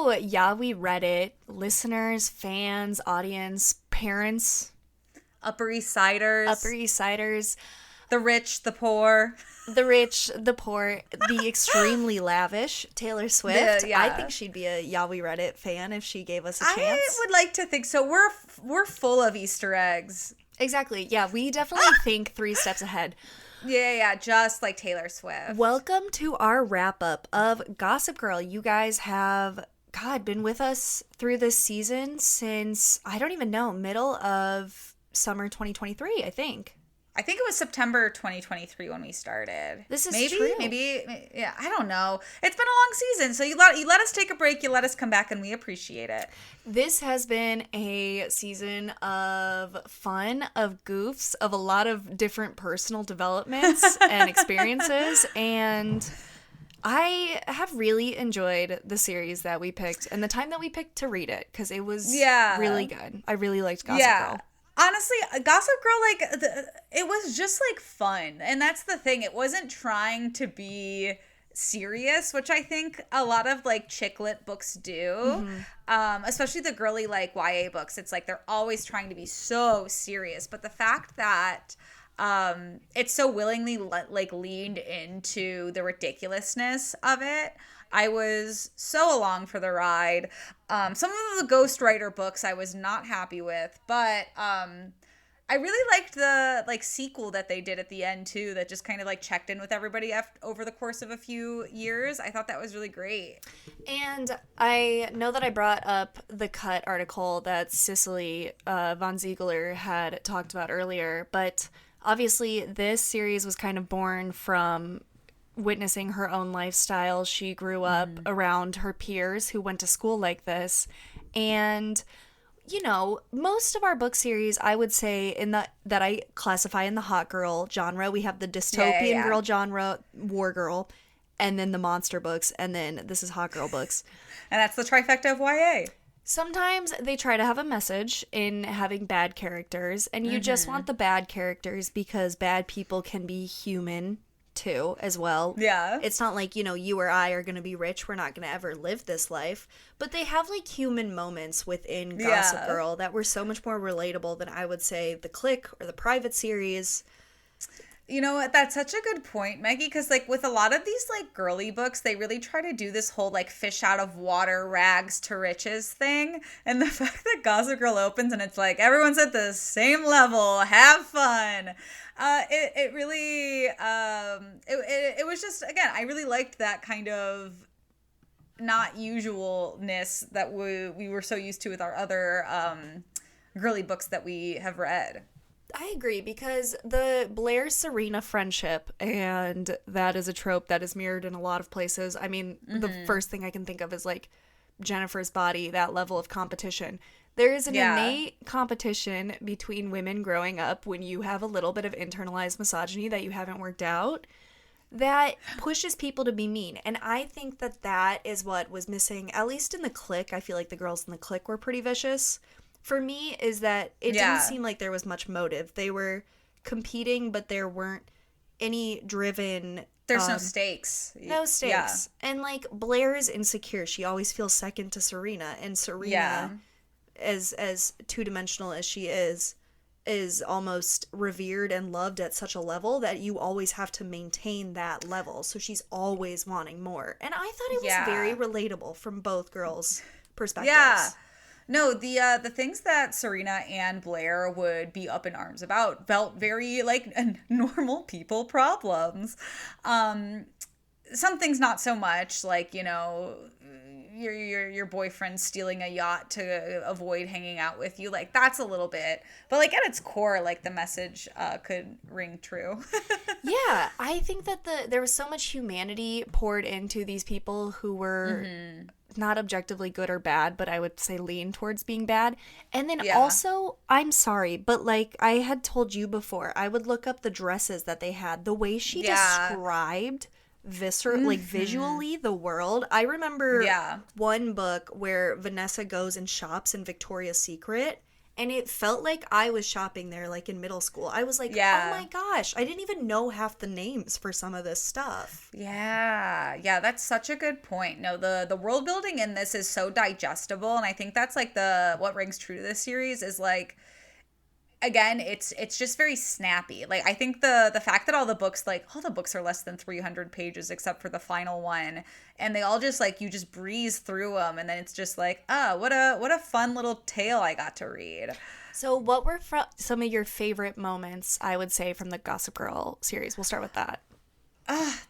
also, yeah, we read it. Listeners, fans, audience, parents, Upper East Siders. Upper East Siders. The rich, the poor. The rich, the poor, the extremely lavish Taylor Swift. Yeah. I think she'd be a Yeah We Read It fan if she gave us a chance. I would like to think so. We're full of Easter eggs. Exactly. Yeah, we definitely think 3 steps ahead. Yeah, just like Taylor Swift. Welcome to our wrap-up of Gossip Girl. You guys have, God, been with us through this season since, I don't even know, middle of summer 2023, I think. I think it was September 2023 when we started. This is true. Maybe, yeah, I don't know. It's been a long season, so you let us take a break, you let us come back, and we appreciate it. This has been a season of fun, of goofs, of a lot of different personal developments and experiences, and I have really enjoyed the series that we picked and the time that we picked to read it, because it was really good. I really liked Gossip Girl. Honestly, Gossip Girl, it was just, fun. And that's the thing. It wasn't trying to be serious, which I think a lot of, chick lit books do. Mm-hmm. Especially the girly, YA books. It's they're always trying to be so serious. But the fact that it's so willingly, leaned into the ridiculousness of it, I was so along for the ride. Some of the ghostwriter books I was not happy with, but I really liked the sequel that they did at the end too, that just kind of checked in with everybody over the course of a few years. I thought that was really great. And I know that I brought up the Cut article that Cecily Von Ziesgar had talked about earlier, but obviously this series was kind of born from witnessing her own lifestyle. She grew up around her peers who went to school like this, and most of our book series, I would say, that I classify in the hot girl genre. We have the dystopian girl genre, war girl, and then the monster books, and then this is hot girl books. And that's the trifecta of YA. Sometimes they try to have a message in having bad characters, and you just want the bad characters because bad people can be human too as well. Yeah. It's not like, you or I are going to be rich. We're not going to ever live this life. But they have human moments within Gossip Girl that were so much more relatable than I would say the Click or the Private series. You know what? That's such a good point, Meggie, because with a lot of these girly books, they really try to do this whole fish out of water, rags to riches thing. And the fact that Gossip Girl opens and it's everyone's at the same level, have fun. It really it was just, again, I really liked that kind of not usualness that we were so used to with our other girly books that we have read. I agree, because the Blair-Serena friendship, and that is a trope that is mirrored in a lot of places. I mean, the first thing I can think of is Jennifer's Body, that level of competition. There is an innate competition between women growing up when you have a little bit of internalized misogyny that you haven't worked out that pushes people to be mean. And I think that is what was missing, at least in the Click. I feel like the girls in the Click were pretty vicious. For me, is that it didn't seem like there was much motive. They were competing, but there weren't any driven... There's no stakes. No stakes. Yeah. And Blair is insecure. She always feels second to Serena. And Serena, as two-dimensional as she is almost revered and loved at such a level that you always have to maintain that level. So she's always wanting more. And I thought it was very relatable from both girls' perspectives. Yeah. No, the things that Serena and Blair would be up in arms about felt very normal people problems. Some things not so much, your boyfriend stealing a yacht to avoid hanging out with you. That's a little bit, but at its core, the message could ring true. Yeah, I think that there was so much humanity poured into these people who were not objectively good or bad, but I would say lean towards being bad. And then also, I'm sorry, but I had told you before, I would look up the dresses that they had, the way she described visually the world. I remember one book where Vanessa goes and shops in Victoria's Secret, And it felt like I was shopping there like in middle school. I was like, oh Yeah. my gosh, I didn't even know half the names for some of this stuff. Yeah. Yeah, that's such a good point. No, the world building in this is so digestible, and I think that's like the what rings true to this series is like again, it's just very snappy. Like I think the fact that all the books are less than 300 pages except for the final one, and they all just like you just breeze through them, and then it's just like, oh, what a fun little tale I got to read. So, what were some of your favorite moments, I would say, from the Gossip Girl series? We'll start with that.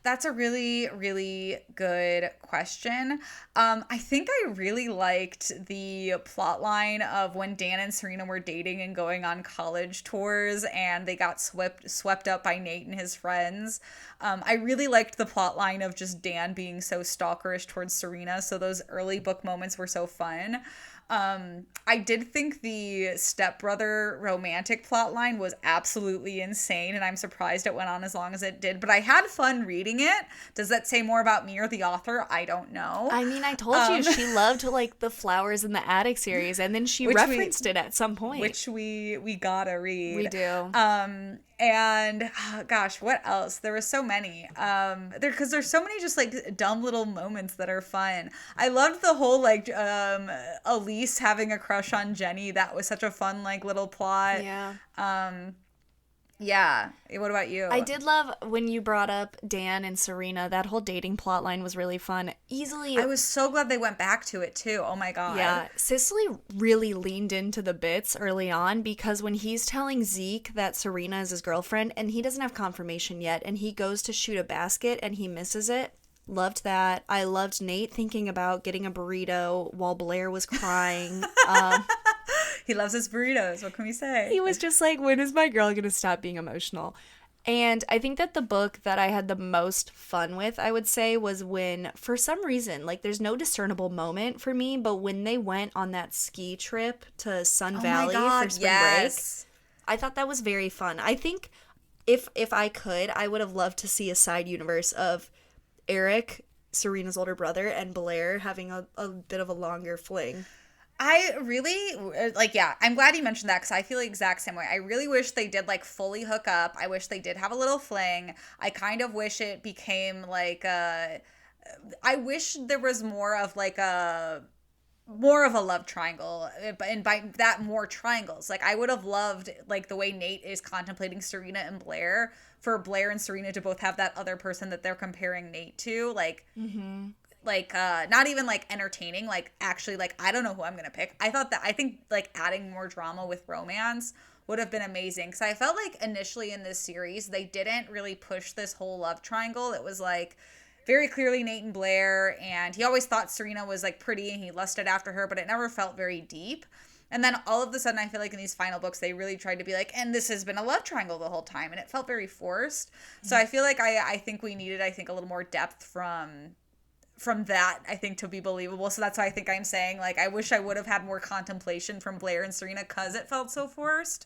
That's a really, really good question. I think I really liked the plot line of when Dan and Serena were dating and going on college tours, and they got swept up by Nate and his friends. I really liked the plot line of just Dan being so stalkerish towards Serena. So those early book moments were so fun. I did think the stepbrother romantic plot line was absolutely insane, and I'm surprised it went on as long as it did, but I had fun reading it. Does that say more about me or the author? I don't know. I mean, I told you she loved like the Flowers in the Attic series, and then she referenced it at some point. Which we gotta read. We do. And gosh, what else? There were so many. Because there's so many just like dumb little moments that are fun. I loved the whole like Elise having a crush on Jenny. That was such a fun like little plot. Yeah. Yeah. What about you? I did love when you brought up Dan and Serena. That whole dating plot line was really fun. I was so glad they went back to it too. Oh my God. Yeah. Cecily really leaned into the bits early on because when he's telling Zeke that Serena is his girlfriend and he doesn't have confirmation yet and he goes to shoot a basket and he misses it. Loved that. I loved Nate thinking about getting a burrito while Blair was crying. He loves his burritos. What can we say? He was just like, when is my girl going to stop being emotional? And I think that the book that I had the most fun with, I would say, was when, for some reason, like there's no discernible moment for me, but when they went on that ski trip to Sun Valley for spring break, I thought that was very fun. I think if I could, I would have loved to see a side universe of Eric, Serena's older brother, and Blair having a bit of a longer fling. I really, like, yeah, I'm glad you mentioned that because I feel the exact same way. I really wish they did, like, fully hook up. I wish they did have a little fling. I kind of wish it became, like, I wish there was more of, like, more of a love triangle, and by that, more triangles. Like, I would have loved, like, the way Nate is contemplating Serena and Blair, for Blair and Serena to both have that other person that they're comparing Nate to, like, not even like entertaining, like actually like I don't know who I'm gonna pick. I think like adding more drama with romance would have been amazing because I felt like initially in this series they didn't really push this whole love triangle. It was like very clearly Nate and Blair, and he always thought Serena was like pretty and he lusted after her, but it never felt very deep. And then all of a sudden, I feel like in these final books, they really tried to be like, and this has been a love triangle the whole time. And it felt very forced. So I feel like I think we needed, a little more depth from that, I think, to be believable. So that's why I think I'm saying, like, I wish I would have had more contemplation from Blair and Serena because it felt so forced.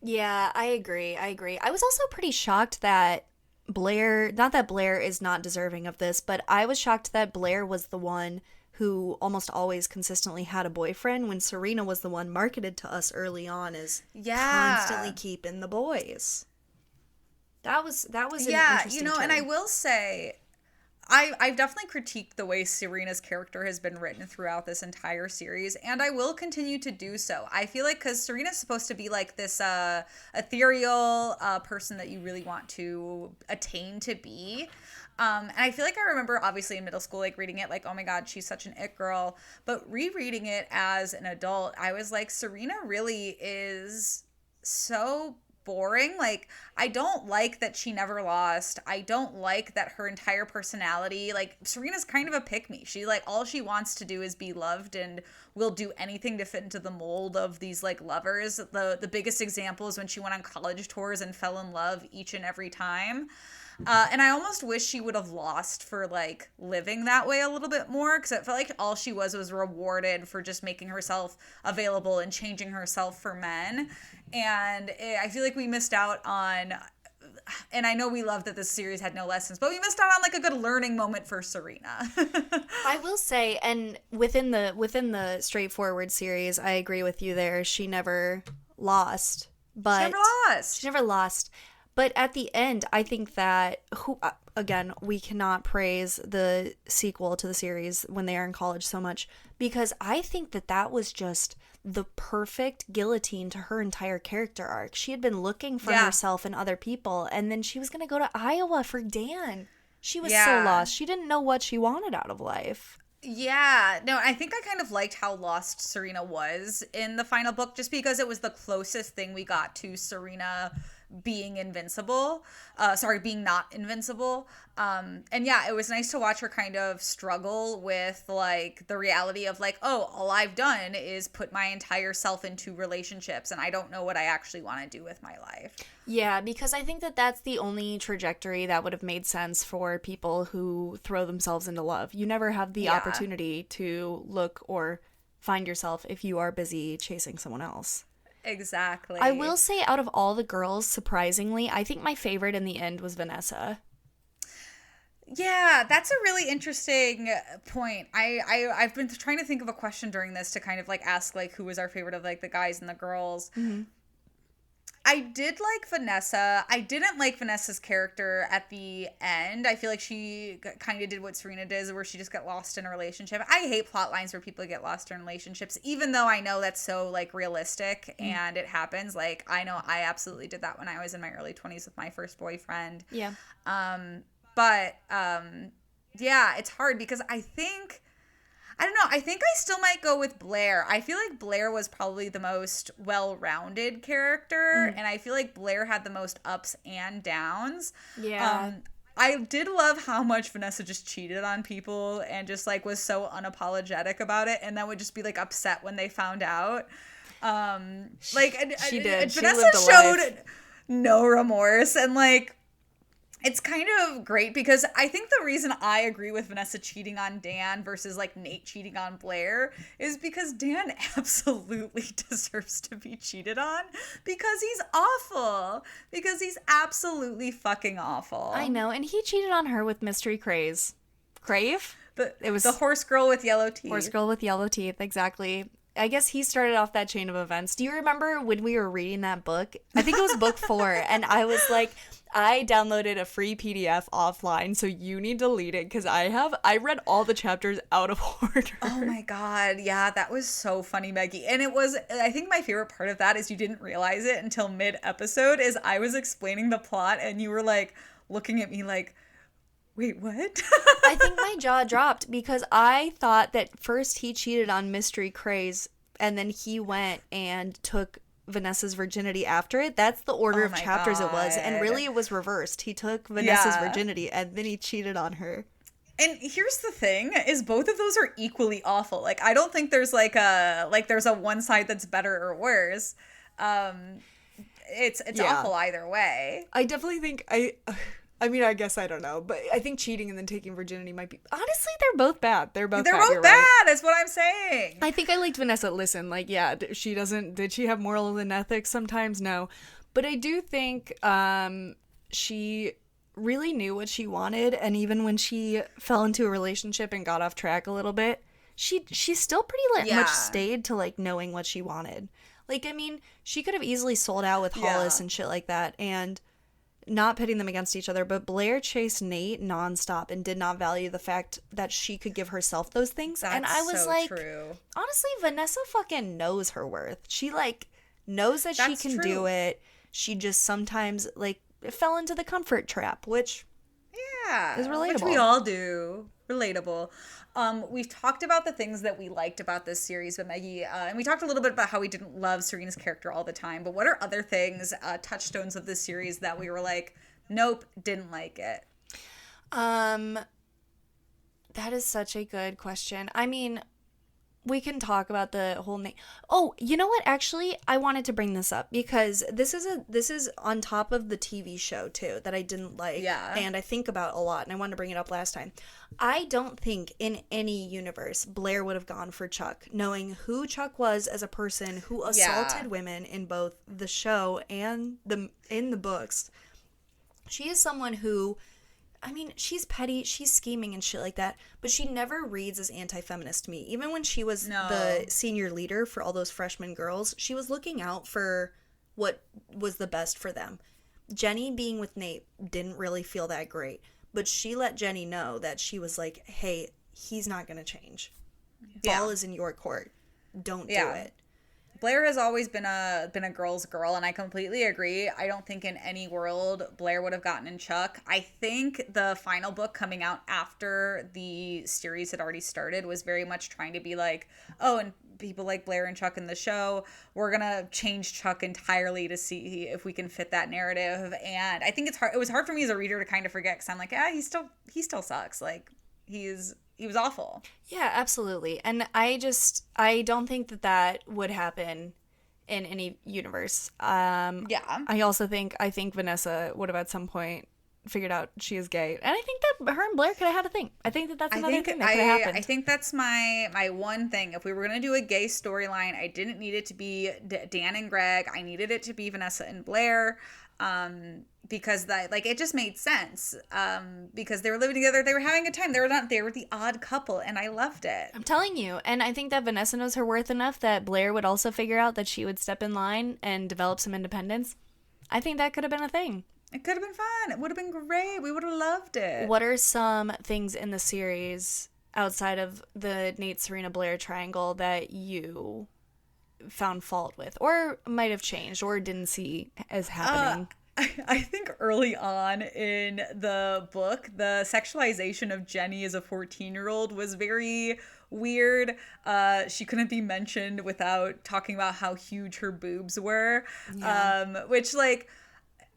Yeah, I agree. I was also pretty shocked that Blair, not that Blair is not deserving of this, but I was shocked that Blair was the one who almost always consistently had a boyfriend when Serena was the one marketed to us early on as constantly keeping the boys. That was an interesting turn. And I will say, I've definitely critiqued the way Serena's character has been written throughout this entire series, and I will continue to do so. I feel like because Serena's supposed to be like this ethereal person that you really want to attain to be. And I feel like I remember obviously in middle school, like reading it like, oh my God, she's such an it girl. But rereading it as an adult, I was like, Serena really is so boring. Like, I don't like that she never lost. I don't like that her entire personality, like, Serena's kind of a pick-me. She, like, all she wants to do is be loved and will do anything to fit into the mold of these, like, lovers. The biggest example is when she went on college tours and fell in love each and every time. And I almost wish she would have lost for, like, living that way a little bit more, because it felt like all she was rewarded for just making herself available and changing herself for men. And I feel like we missed out on and I know we love that this series had no lessons, but we missed out on like a good learning moment for Serena. I will say, and within the straightforward series, I agree with you there. She never lost, but She never lost. But at the end, I think that again, we cannot praise the sequel to the series when they are in college so much, because I think that was just the perfect guillotine to her entire character arc. She had been looking for herself and other people, and then she was going to go to Iowa for Dan. She was so lost. She didn't know what she wanted out of life. Yeah. No, I think I kind of liked how lost Serena was in the final book, just because it was the closest thing we got to Serena being invincible. Being not invincible. And yeah, it was nice to watch her kind of struggle with like the reality of like, oh, all I've done is put my entire self into relationships, and I don't know what I actually want to do with my life. Yeah, because I think that that's the only trajectory that would have made sense for people who throw themselves into love. You never have the opportunity to look or find yourself if you are busy chasing someone else. Exactly. I will say, out of all the girls, surprisingly, I think my favorite in the end was Vanessa. Yeah, that's a really interesting point. I've been trying to think of a question during this to kind of like ask like who was our favorite of like the guys and the girls. Mm-hmm. I did like Vanessa. I didn't like Vanessa's character at the end. I feel like she kind of did what Serena did, where she just got lost in a relationship. I hate plot lines where people get lost in relationships, even though I know that's so like realistic and it happens. Like I know I absolutely did that when I was in my early 20s with my first boyfriend. Yeah. Yeah, it's hard because I don't know. I think I still might go with Blair. I feel like Blair was probably the most well-rounded character, and I feel like Blair had the most ups and downs. Yeah. I did love how much Vanessa just cheated on people and just like was so unapologetic about it, and then would just be like upset when they found out. She did. Vanessa showed no remorse, and like it's kind of great because I think the reason I agree with Vanessa cheating on Dan versus like Nate cheating on Blair is because Dan absolutely deserves to be cheated on because he's awful. Because he's absolutely fucking awful. I know, and he cheated on her with Mystery Crave. It was the horse girl with yellow teeth. Horse girl with yellow teeth, exactly. I guess he started off that chain of events. Do you remember when we were reading that book? I think it was book 4, and I was like, I downloaded a free PDF offline, so you need to delete it because I read all the chapters out of order. Oh my god, yeah, that was so funny, Meggie. And I think my favorite part of that is you didn't realize it until mid-episode, is I was explaining the plot and you were like looking at me like, wait, what? I think my jaw dropped because I thought that first he cheated on Mystery Craze and then he went and took Vanessa's virginity after it. That's the order of chapters it was. And really it was reversed. He took Vanessa's virginity and then he cheated on her. And here's the thing, is both of those are equally awful. Like, I don't think there's there's a one side that's better or worse. It's awful either way. I definitely think I mean, I guess I don't know, but I think cheating and then taking virginity might be... Honestly, they're both bad. They're both bad. Right. Is what I'm saying. I think I liked Vanessa. Listen, like, yeah, did she have moral and ethics sometimes? No. But I do think she really knew what she wanted, and even when she fell into a relationship and got off track a little bit, she still pretty much stayed to, like, knowing what she wanted. Like, I mean, she could have easily sold out with Hollis and shit like that, and... Not pitting them against each other, but Blair chased Nate nonstop and did not value the fact that she could give herself those things. That's and I was so like, true. Honestly, Vanessa fucking knows her worth. She like knows that she can do it. She just sometimes like fell into the comfort trap, which is relatable. Which we all do. Relatable. We've talked about the things that we liked about this series with Meggie, and we talked a little bit about how we didn't love Serena's character all the time, but what are other things, touchstones of this series that we were like, nope, didn't like it? That is such a good question. I mean, we can talk about the whole Oh, you know what? Actually, I wanted to bring this up because this is on top of the TV show too that I didn't like. Yeah. And I think about a lot, and I wanted to bring it up last time. I don't think in any universe Blair would have gone for Chuck, knowing who Chuck was as a person who assaulted women in both the show and in the books. She is someone who, I mean, she's petty, she's scheming and shit like that, but she never reads as anti-feminist to me. Even when she was the No. senior leader for all those freshman girls, she was looking out for what was the best for them. Jenny being with Nate didn't really feel that great, but she let Jenny know that she was like, hey, he's not going to change. Ball Yeah. is in your court. Don't do Yeah. it. Blair has always been a girl's girl, and I completely agree. I don't think in any world Blair would have gotten in Chuck. I think the final book coming out after the series had already started was very much trying to be like, oh, and people like Blair and Chuck in the show, we're gonna change Chuck entirely to see if we can fit that narrative. And I think it's hard. It was hard for me as a reader to kind of forget because I'm like, he still sucks. Like he was awful. Yeah, absolutely. And I don't think that would happen in any universe. Yeah. I think Vanessa would have at some point figured out she is gay. And I think that her and Blair could have had a thing. I think that that's another thing that could have happened. I think that's my one thing. If we were going to do a gay storyline, I didn't need it to be Dan and Greg. I needed it to be Vanessa and Blair. Because that, like, it just made sense. Because they were living together, they were having a time. They were the odd couple, and I loved it. I'm telling you. And I think that Vanessa knows her worth enough that Blair would also figure out that she would step in line and develop some independence. I think that could have been a thing. It could have been fun. It would have been great. We would have loved it. What are some things in the series outside of the Nate, Serena, Blair triangle that you found fault with, or might have changed, or didn't see as happening? I think early on in the book, the sexualization of Jenny as a 14-year-old was very weird. She couldn't be mentioned without talking about how huge her boobs were, which, like,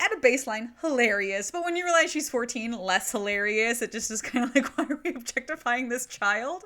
at a baseline, hilarious. But when you realize she's 14, less hilarious. It just is kind of like, why are we objectifying this child?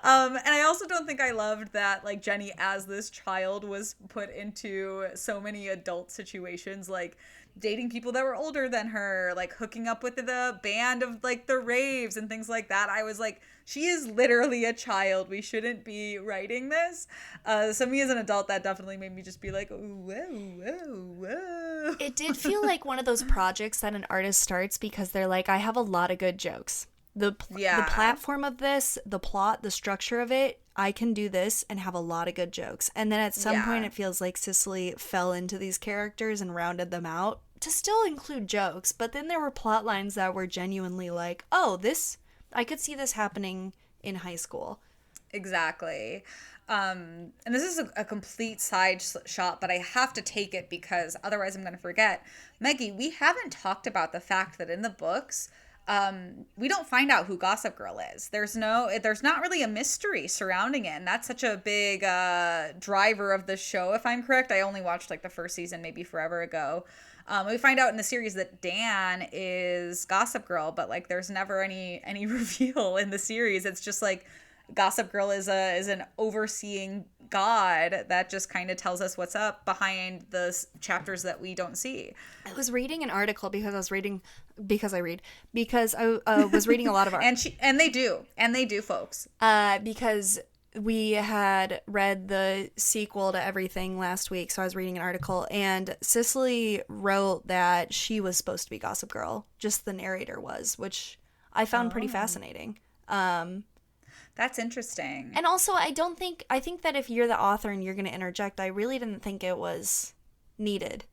And I also don't think I loved that, like, Jenny as this child was put into so many adult situations, like dating people that were older than her, like hooking up with the band of, like, the raves and things like that. I was like, she is literally a child. We shouldn't be writing this. So me as an adult, that definitely made me just be like, whoa, whoa, whoa. It did feel like one of those projects that an artist starts because they're like, I have a lot of good jokes. The platform of this, the plot, the structure of it, I can do this and have a lot of good jokes. And then at some point it feels like Cecily fell into these characters and rounded them out to still include jokes. But then there were plot lines that were genuinely like, oh, this, I could see this happening in high school. Exactly. And this is a complete side shot, but I have to take it because otherwise I'm going to forget. Meggie, we haven't talked about the fact that in the books, we don't find out who Gossip Girl is. There's not really a mystery surrounding it, and that's such a big driver of the show, if I'm correct. I only watched, like, the first season maybe forever ago. We find out in the series that Dan is Gossip Girl, but, like, there's never any reveal in the series. It's just like Gossip Girl is an overseeing god that just kind of tells us what's up behind the chapters that we don't see. I was reading an article because I was reading a lot of art. and they do, folks. Because we had read the sequel to everything last week, so I was reading an article, and Cecily wrote that she was supposed to be Gossip Girl, just the narrator was, which I found pretty fascinating. That's interesting. And also, I think that if you're the author and you're going to interject, I really didn't think it was needed.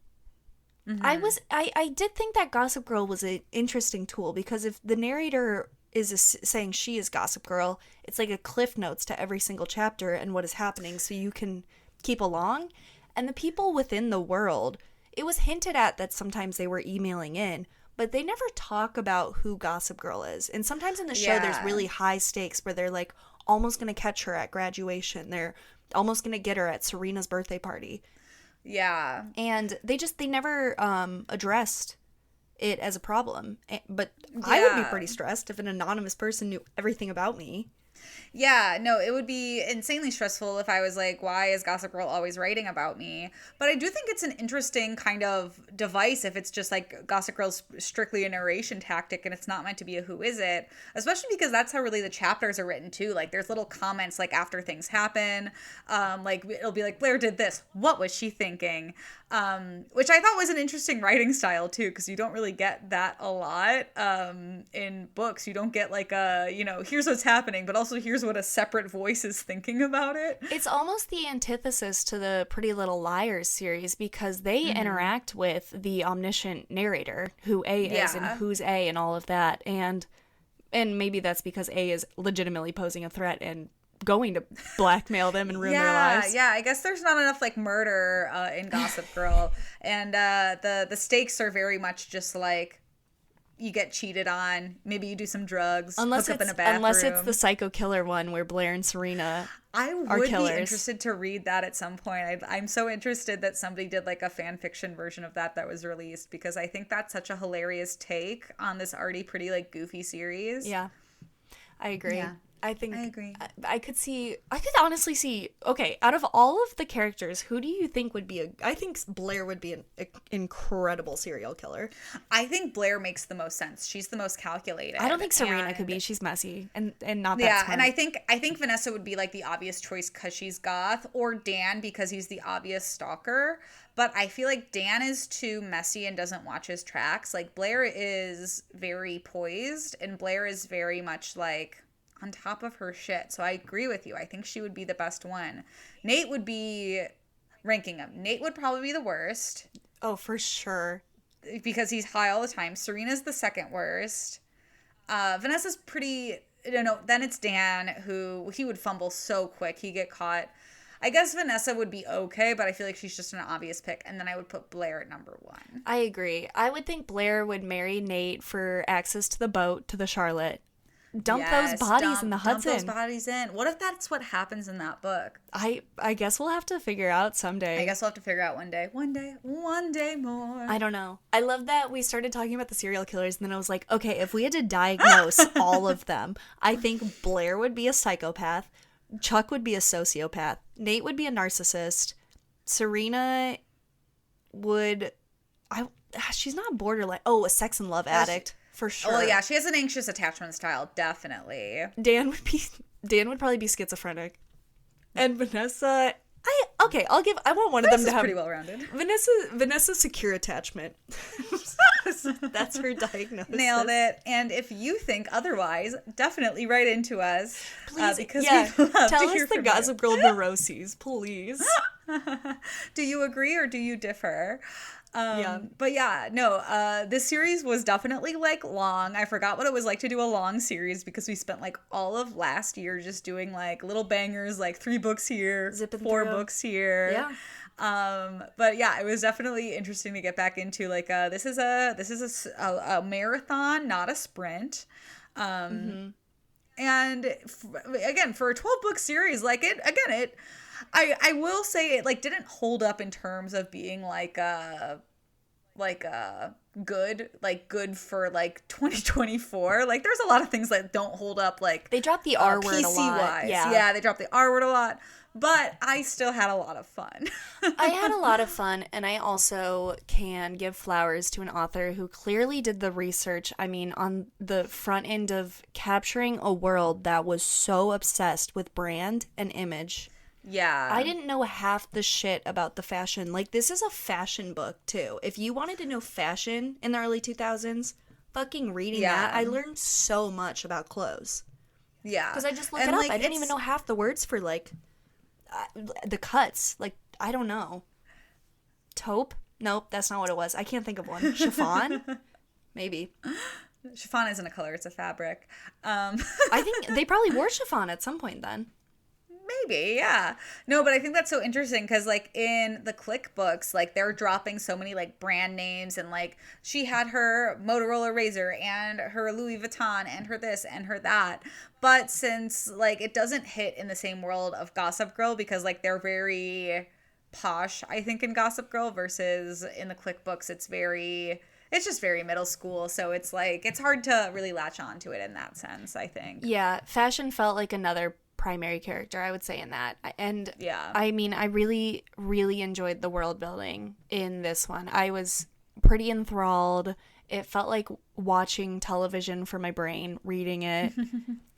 Mm-hmm. I did think that Gossip Girl was an interesting tool, because if the narrator is saying she is Gossip Girl, it's like a cliff notes to every single chapter and what is happening so you can keep along. And the people within the world, it was hinted at that sometimes they were emailing in, but they never talk about who Gossip Girl is. And sometimes in the show, there's really high stakes where they're like almost going to catch her at graduation. They're almost going to get her at Serena's birthday party. Yeah. And they never addressed it as a problem. But I would be pretty stressed if an anonymous person knew everything about me. Yeah, no, it would be insanely stressful if I was like, why is Gossip Girl always writing about me? But I do think it's an interesting kind of device if it's just like Gossip Girl's strictly a narration tactic and it's not meant to be a who is it, especially because that's how really the chapters are written too. Like there's little comments like after things happen, like it'll be like, Blair did this, what was she thinking? Which I thought was an interesting writing style too, because you don't really get that a lot in books. You don't get like a, here's what's happening, but also here's what a separate voice is thinking about it. It's almost the antithesis to the Pretty Little Liars series, because they interact with the omniscient narrator, who A is and who's A and all of that. And maybe that's because A is legitimately posing a threat and going to blackmail them and ruin their lives. Yeah, I guess there's not enough like murder in Gossip Girl, and the stakes are very much just like you get cheated on, maybe you do some drugs, hook up in a bathroom. Unless it's the psycho killer one where Blair and Serena I are would killers. be interested to read that at some point. I'm so interested that somebody did like a fan fiction version of that was released, because I think that's such a hilarious take on this already pretty like goofy series. Yeah, I agree. Yeah. I agree. I could honestly see, okay, out of all of the characters, who do you think would be I think Blair would be an incredible serial killer. I think Blair makes the most sense. She's the most calculated. I don't think Serena could be. She's messy and not that smart. And I think Vanessa would be like the obvious choice because she's goth, or Dan because he's the obvious stalker. But I feel like Dan is too messy and doesn't watch his tracks. Like Blair is very poised, and Blair is very much like on top of her shit. So I agree with you. I think she would be the best one. Nate would be ranking him. Nate would probably be the worst. Oh, for sure. Because he's high all the time. Serena's the second worst. Vanessa's pretty, then it's Dan, who he would fumble so quick. He'd get caught. I guess Vanessa would be okay, but I feel like she's just an obvious pick. And then I would put Blair at number 1. I agree. I would think Blair would marry Nate for access to the boat to the Charlotte. Dump those bodies in the Hudson. Dump those bodies in. What if that's what happens in that book? I guess we'll have to figure out someday. I guess we'll have to figure out one day. One day more. I don't know. I love that we started talking about the serial killers, and then I was like, okay, if we had to diagnose all of them, I think Blair would be a psychopath, Chuck would be a sociopath, Nate would be a narcissist, Serena would... she's not borderline. Oh, a sex and love addict. For sure. Oh yeah, she has an anxious attachment style, definitely. Dan would probably be schizophrenic. And Vanessa, I want one of them to have pretty well rounded. Vanessa secure attachment. That's her diagnosis. Nailed it. And if you think otherwise, definitely write into us. Please, because we love tell to hear the Gossip Girl neuroses, please. Do you agree or do you differ? But yeah, no, this series was definitely like long. I forgot what it was like to do a long series, because we spent like all of last year just doing like little bangers, like 3 books here, zipping 4 through. books here. Yeah. But yeah, it was definitely interesting to get back into like this is a marathon, not a sprint. And again, for a 12-book series, like I will say it like didn't hold up in terms of being good for like 2024. Like there's a lot of things that don't hold up. Like they dropped the R word PC a lot. wise. Yeah, they dropped the R word a lot. But I still had a lot of fun. I had a lot of fun, and I also can give flowers to an author who clearly did the research. I mean, on the front end of capturing a world that was so obsessed with brand and image. Yeah. I didn't know half the shit about the fashion. Like, this is a fashion book, too. If you wanted to know fashion in the early 2000s, fucking reading that, I learned so much about clothes. Yeah. Because I just looked it up. I didn't even know half the words for, like, the cuts. Like, I don't know. Taupe? Nope, that's not what it was. I can't think of one. Chiffon? Maybe. Chiffon isn't a color, it's a fabric. I think they probably wore chiffon at some point then. Maybe, yeah. No, but I think that's so interesting because, like, in the Click books, like, they're dropping so many, like, brand names, and, like, she had her Motorola Razor and her Louis Vuitton and her this and her that. But since, like, it doesn't hit in the same world of Gossip Girl because, like, they're very posh, I think, in Gossip Girl versus in the Click books, it's just very middle school. So it's, like, it's hard to really latch on to it in that sense, I think. Yeah, fashion felt like another primary character, I would say, in that. And yeah, I mean, I really, really enjoyed the world building in this one. I was pretty enthralled. It felt like watching television for my brain, reading it.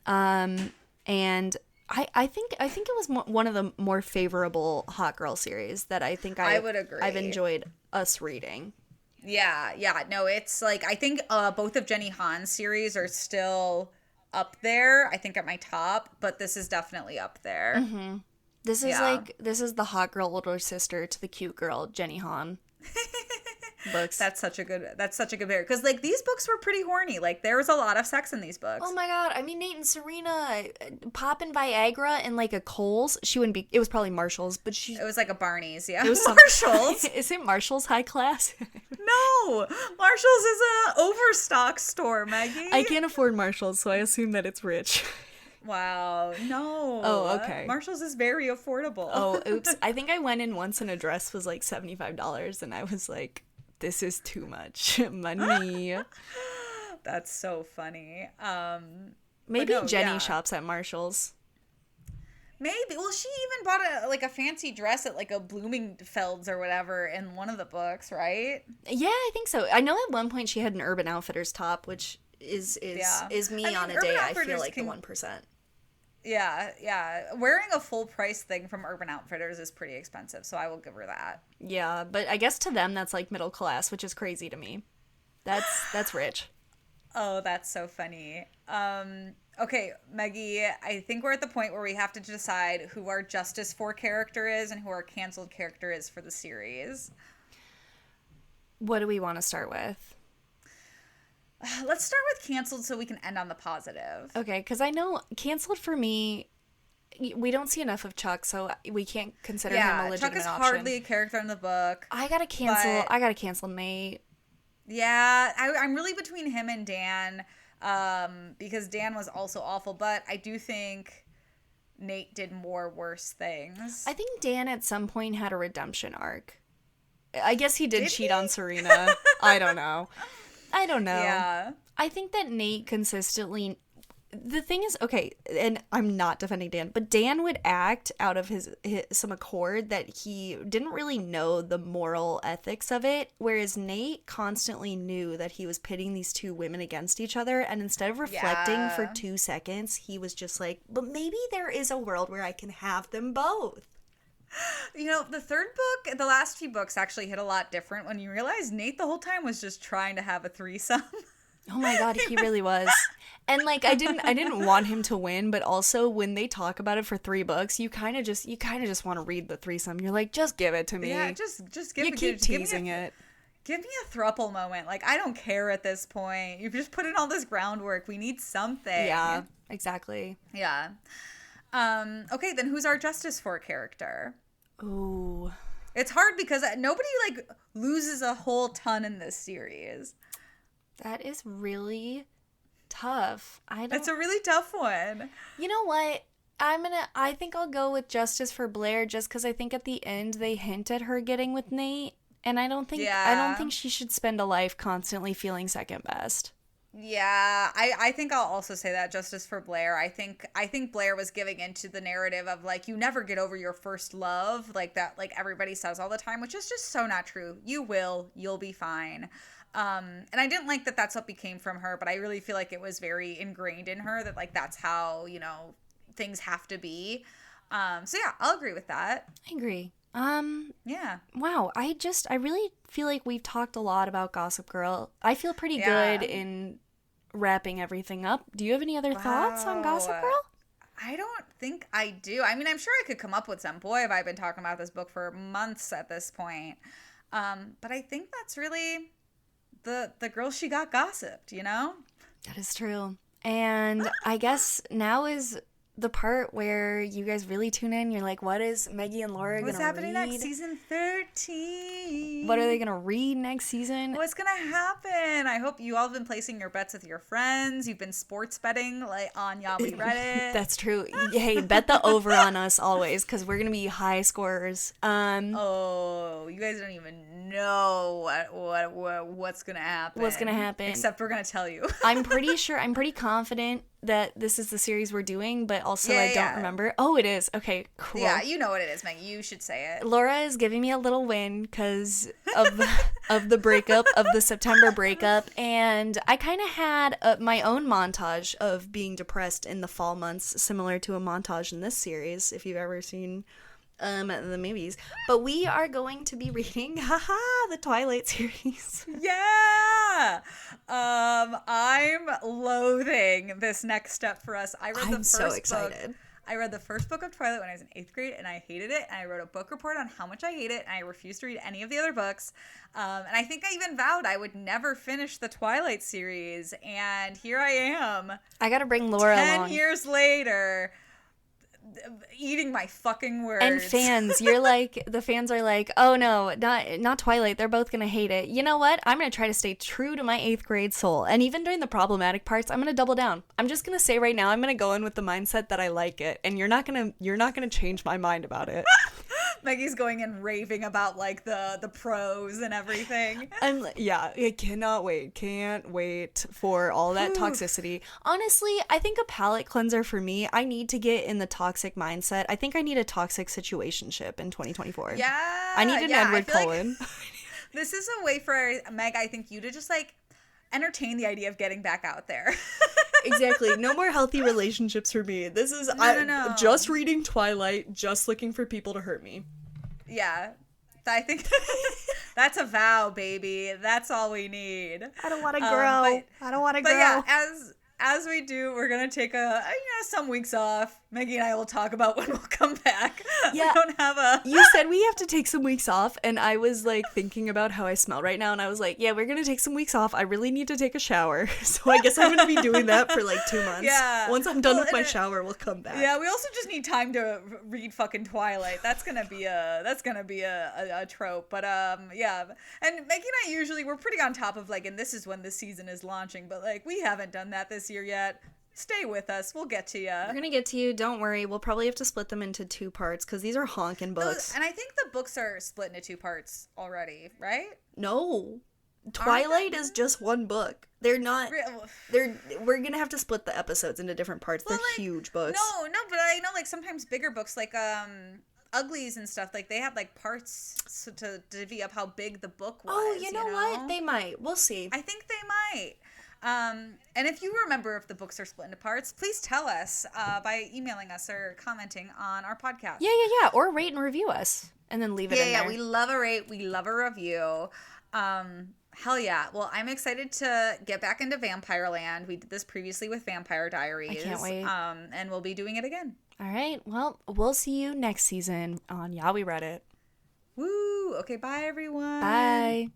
And I think it was one of the more favorable hot girl series that I think I would agree. I've enjoyed us reading. Yeah. No, it's like I think both of Jenny Han's series are still up there. I think at my top, but this is definitely up there. Mm-hmm. This is the hot girl older sister to the cute girl Jenny Han books. That's such a good pair because like these books were pretty horny. Like there was a lot of sex in these books. Oh my god! I mean, Nate and Serena popping Viagra in like a Kohl's. She wouldn't be. It was probably Marshall's, but it was like a Barney's. Yeah, it was Marshall's. Is it Marshall's high class? No, Marshall's is a overstock store, Maggie. I can't afford Marshall's, so I assume that it's rich. Wow, no. Oh, okay. Marshall's is very affordable. Oh, oops. I think I went in once and a dress was like $75 and I was like, this is too much money. That's so funny. Maybe Jenny shops at Marshall's. Maybe. Well, she even bought a fancy dress at like a Bloomingdale's or whatever in one of the books, right? Yeah, I think so. I know at one point she had an Urban Outfitters top, which is me on a day. I feel like the 1%. Yeah. Wearing a full price thing from Urban Outfitters is pretty expensive, so I will give her that. Yeah, but I guess to them that's like middle class, which is crazy to me. That's rich. Oh, that's so funny. Okay, Meggie, I think we're at the point where we have to decide who our Justice for character is and who our canceled character is for the series. What do we want to start with? Let's start with canceled so we can end on the positive. Okay, because I know canceled for me, we don't see enough of Chuck, so we can't consider him a legitimate Chuck is option. hardly a character in the book. I gotta cancel Nate. Yeah, I'm really between him and Dan, because Dan was also awful, but I do think Nate did more worse things. I think Dan at some point had a redemption arc. I guess he did cheat on Serena. I don't know. Yeah. I think that Nate consistently... The thing is, okay, and I'm not defending Dan, but Dan would act out of his some accord that he didn't really know the moral ethics of it, whereas Nate constantly knew that he was pitting these two women against each other, and instead of reflecting for 2 seconds, he was just like, but maybe there is a world where I can have them both. You know, the third book, the last few books actually hit a lot different when you realize Nate the whole time was just trying to have a threesome. Oh my god, he really was. And like I didn't want him to win, but also when they talk about it for 3 books, you kind of just want to read the threesome. You're like, just give it to me. Yeah, just give it. You keep teasing it. Give me a thruple moment. Like, I don't care at this point. You've just put in all this groundwork. We need something. Yeah, exactly. Yeah. Okay, then who's our Justice for character? Ooh. It's hard because nobody like loses a whole ton in this series. That is really tough. It's a really tough one. You know what? I think I'll go with Justice for Blair just because I think at the end they hint at her getting with Nate, and I don't think she should spend a life constantly feeling second best. Yeah, I think I'll also say that Justice for Blair. I think Blair was giving into the narrative of like you never get over your first love, like that, like everybody says all the time, which is just so not true. You'll be fine. And I didn't like that that's what became from her, but I really feel like it was very ingrained in her that like that's how, you know, things have to be. So yeah, I'll agree with that. I agree. Yeah. Wow, I really feel like we've talked a lot about Gossip Girl. I feel pretty good in wrapping everything up. Do you have any other thoughts on Gossip Girl? I don't think I do. I mean, I'm sure I could come up with some. Boy, have I been talking about this book for months at this point. But I think that's really the girl she got gossiped, you know? That is true. And I guess now is the part where you guys really tune in. You're like, what is Meggie and Laura going to read? What's happening next? Season 13. What are they going to read next season? What's going to happen? I hope you all have been placing your bets with your friends. You've been sports betting like on Yahweh Reddit. That's true. Hey, bet the over on us always because we're going to be high scorers. Oh, you guys don't even know what's going to happen. What's going to happen. Except we're going to tell you. I'm pretty confident that this is the series we're doing, but also I don't Yeah. remember. Oh, it is. Okay, cool. Yeah, you know what it is, Maggie. You should say it. Laura is giving me a little win because of the breakup, of the September breakup, and I kind of had my own montage of being depressed in the fall months, similar to a montage in this series, if you've ever seen the movies. But we are going to be reading, the Twilight series. Yeah. I'm loathing this next step for us. I'm so excited. I read the first book of Twilight when I was in 8th grade, and I hated it. And I wrote a book report on how much I hate it, and I refused to read any of the other books. And I think I even vowed I would never finish the Twilight series. And here I am. I gotta bring Laura 10 along. years later, eating my fucking words. And fans, the fans are like, oh no, not Twilight. They're both gonna hate it. You know what? I'm gonna try to stay true to my 8th grade soul. And even during the problematic parts, I'm gonna double down. I'm just gonna say right now, I'm gonna go in with the mindset that I like it, and you're not gonna change my mind about it. Maggie's going and raving about like the pros and everything. I can't wait for all that toxicity. Honestly, I think a palate cleanser for me, I need to get in the toxic mindset. I think I need a toxic situationship in 2024. Yeah. I need an Edward Cullen. Like this is a way for Meg, I think, you to just like entertain the idea of getting back out there. Exactly. No more healthy relationships for me. This is No. Just reading Twilight, just looking for people to hurt me. Yeah. I think that's a vow, baby. That's all we need. I don't want to grow. I don't want to grow. But yeah, as we do, we're gonna take some weeks off. Maggie and I will talk about when we'll come back. Yeah, we don't have a. You said we have to take some weeks off, and I was like thinking about how I smell right now, and I was like, yeah, we're gonna take some weeks off. I really need to take a shower, so I guess I'm gonna be doing that for like 2 months. Yeah. Once I'm done with my shower, we'll come back. Yeah, we also just need time to read fucking Twilight. That's gonna be a trope. But yeah, and Maggie and I usually we're pretty on top of like, and this is when the season is launching, but like we haven't done that this year yet. Stay with us. We'll get to you. We're going to get to you. Don't worry. We'll probably have to split them into 2 parts because these are honkin' books. And I think the books are split into 2 parts already, right? No. Twilight is just 1 book. They're not. We're going to have to split the episodes into different parts. They're like, huge books. No, but I know like sometimes bigger books like Uglies and stuff, like they have like parts to divvy up how big the book was. Oh, you know what? They might. We'll see. I think they might. And if you remember if the books are split into parts, please tell us by emailing us or commenting on our podcast. Yeah. Or rate and review us and then leave it in there. Yeah, we love a rate. We love a review. Hell yeah. Well, I'm excited to get back into Vampire Land. We did this previously with Vampire Diaries. I can't wait. And we'll be doing it again. All right. Well, we'll see you next season on Yeah, We Read It. Woo. Okay, bye, everyone. Bye.